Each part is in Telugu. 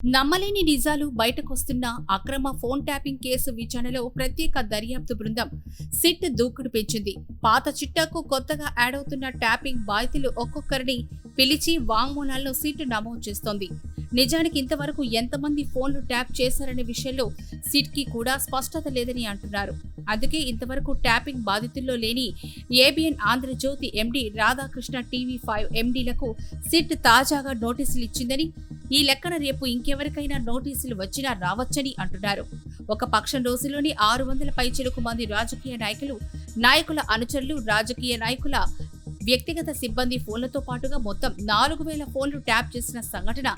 నమ్మలేని నిజాలు బయటకొస్తున్న అక్రమ ఫోన్ ట్యాపింగ్ కేసు విచారణలో ప్రత్యేక దర్యాప్తు బృందం సిట్ దూకుడు పెంచింది. పాత చిట్టాకు కొత్తగా యాడ్ అవుతున్న ట్యాపింగ్ బాధితులు ఒక్కొక్కరిని పిలిచి వాంగ్మూలాలను సిట్ నమోదు చేస్తోంది. నిజానికి ఇంతవరకు ఎంతమంది ఫోన్లు ట్యాప్ చేశారనే విషయంలో సిట్ కి కూడా స్పష్టత లేదని అంటున్నారు. అందుకే ఇంతవరకు ట్యాపింగ్ బాధితుల్లో లేని ABN Andhra Jyothi MD Radhakrishna, TV five ఎండీలకు సిట్ తాజాగా నోటీసులు ఇచ్చిందని, ఈ లెక్కన రేపు ఇంకెవరికైనా నోటీసులు వచ్చినా రావచ్చని అంటున్నారు. ఒక పక్షం రోజుల్లోని 600 పైచిలుకు మంది రాజకీయ నాయకుల అనుచరులు, రాజకీయ నాయకుల వ్యక్తిగత సిబ్బంది ఫోన్లతో పాటుగా మొత్తం 4000 ఫోన్లు ట్యాప్ చేసిన సంఘటన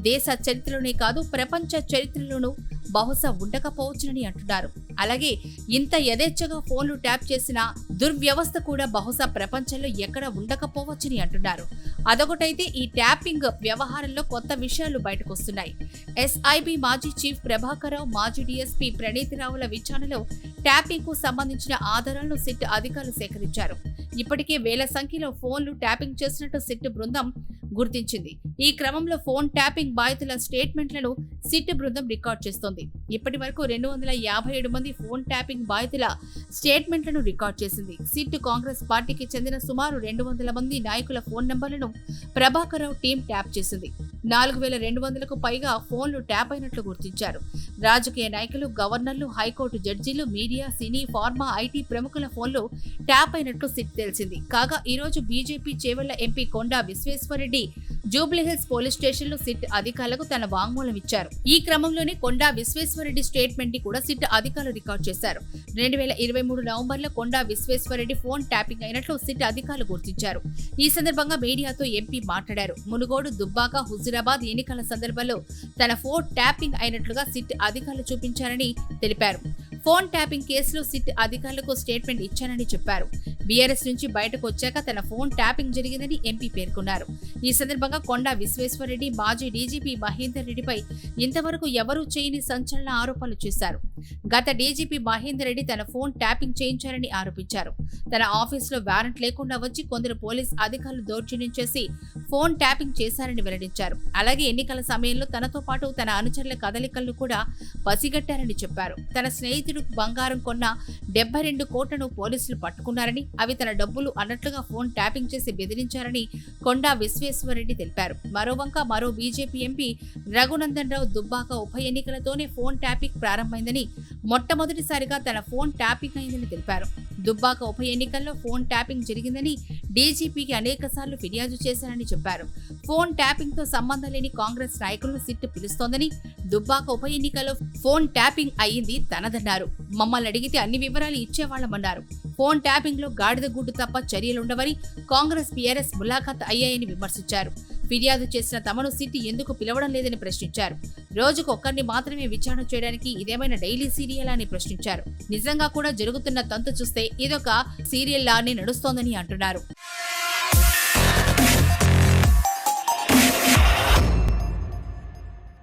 దేశ చరిత్రలోనే కాదు, ప్రపంచ చరిత్రలోనూ బహుశా ఉండకపోవచ్చునని అంటున్నారు. అలాగే ఇంత యథేచ్ఛగా ఫోన్లు ట్యాప్ చేసిన దుర్వ్యవస్థ కూడా బహుశా ప్రపంచంలో ఎక్కడ ఉండకపోవచ్చని అంటున్నారు. అదొకటైతే ఈ ట్యాపింగ్ వ్యవహారంలో కొత్త విషయాలు బయటకొస్తున్నాయి. ఎస్ఐబి మాజీ చీఫ్ ప్రభాకర్ రావు, మాజీ డీఎస్పీ ప్రణీత్ రావుల విచారణలో ట్యాపింగ్ కు సంబంధించిన ఆధారాలను సిట్ అధికారులు సేకరించారు. ఇప్పటికే వేల సంఖ్యలో ఫోన్లు ట్యాపింగ్ చేసినట్టు సిట్ బృందం గుర్తించింది. ఈ క్రమంలో ఫోన్ ట్యాపింగ్ బాధితుల స్టేట్మెంట్లను సిట్ బృందం రికార్డ్ చేస్తోంది. ఇప్పటి వరకు 257 మంది ఫోన్ ట్యాపింగ్ బాధితుల స్టేట్మెంట్లను రికార్డ్ చేసింది. సిట్ కాంగ్రెస్ పార్టీకి చెందిన సుమారు 200 మంది నాయకుల ఫోన్ నంబర్లను ప్రభాకర్ రావు టీం ట్యాప్ చేసింది. 4200కు పైగా ఫోన్లు ట్యాప్ అయినట్లు గుర్తించారు. రాజకీయ నాయకులు, గవర్నర్లు, హైకోర్టు జడ్జీలు, మీడియా, సినీ, ఫార్మా, ఐటీ ప్రముఖుల ఫోన్లు ట్యాప్ అయినట్లు సిట్ తెలిసింది. కాగా ఈ రోజు బీజేపీ చేవెళ్ల ఎంపీ కొండా విశ్వేశ్వరరెడ్డి జూబ్లీహిల్స్ పోలీస్ స్టేషన్ లో సిట్ అధికారులకు తన వాంగ్మూలం ఇచ్చారు. ఈ క్రమంలోనే కొండా విశ్వేశ్వరరెడ్డి స్టేట్మెంట్ ని కూడా సిట్ అధికారులు రికార్డ్ చేశారు. 2023 నవంబర్లో కొండా విశ్వేశ్వరరెడ్డి ఫోన్ ట్యాపింగ్ అయినట్లు సిట్ అధికారులు గుర్తించారు. ఈ సందర్భంగా మీడియాతో ఎంపీ మాట్లాడారు. మునుగోడు, దుబ్బాక, హుజూరాబాద్ ఎన్నికల సందర్భంలో తన ఫోన్ ట్యాపింగ్ అయినట్లుగా సిట్ అధికారులు చూపించారని తెలిపారు. ఫోన్ ట్యాపింగ్ కేసులో సిట్ అధికారులకు స్టేట్మెంట్ ఇచ్చానని చెప్పారు. బీఆర్ఎస్ నుంచి బయటకు వచ్చాక తన ఫోన్ ట్యాపింగ్ జరిగిందని ఎంపీ పేర్కొన్నారు. ఈ సందర్భంగా కొండా విశ్వేశ్వరరెడ్డి మాజీ డీజీపీ మహేందర్ రెడ్డిపై ఇంతవరకు ఎవరూ చేయని సంచలన ఆరోపణలు చేశారు. గత డీజీపీ మహేందర్ రెడ్డి తన ఫోన్ ట్యాపింగ్ చేయించారని ఆరోపించారు. తన ఆఫీసులో వారెంట్ లేకుండా వచ్చి కొందరు పోలీస్ అధికారులు దౌర్జన్యం చేసి ఫోన్ ట్యాపింగ్ చేశారని వెల్లడించారు. అలాగే ఎన్నికల సమయంలో తనతో పాటు తన అనుచరుల కదలికలను కూడా పసిగట్టారని చెప్పారు. తన స్నేహితుడు బంగారం కొన్న 72 కోట్లను పోలీసులు పట్టుకున్నారని, అవి తన డబ్బులు అన్నట్లుగా ఫోన్ ట్యాపింగ్ చేసి బెదిరించారని కొండా విశ్వేశ్వరరెడ్డి తెలిపారు. మరో బీజేపీ ఎంపీ రఘునందన్ రావు దుబ్బాక ఉప ఎన్నికలతోనే ఫోన్ ట్యాపింగ్ ప్రారంభమైందని, మొట్టమొదటిసారిగా తన ఫోన్ ట్యాపింగ్ అయిందని తెలిపారు. దుబ్బాక ఉప ఎన్నికల్లో ఫోన్ ట్యాపింగ్ జరిగిందని డీజీపీకి అనేకసార్లు ఫిర్యాదు చేశారని చెప్పారు. ఫోన్ ట్యాపింగ్ తో సంబంధం లేని కాంగ్రెస్ నాయకులను సిట్ పిలుస్తోందని, దుబ్బాక ఉప ఎన్నికల్లో ఫోన్ ట్యాపింగ్ అయ్యింది తనదన్నారు. మమ్మల్ని అడిగితే అన్ని వివరాలు ఇచ్చేవాళ్లమన్నారు. ఫోన్ ట్యాపింగ్ లో గాడిద గుడ్డు తప్ప చర్యలుండవని, కాంగ్రెస్ బీఆర్ఎస్ ములాఖాత్ అయ్యాయని విమర్శించారు. ఫిర్యాదు చేసిన తమను సిట్ ఎందుకు పిలవడం లేదని ప్రశ్నించారు. రోజుకు ఒక్కరిని మాత్రమే విచారణ చేయడానికి ఇదేమైనా డైలీ సీరియల్ అని ప్రశ్నించారు. నిజంగా కూడా జరుగుతున్న తంతు చూస్తే ఇదొక సీరియల్ లానే నడుస్తోందని అంటున్నారు.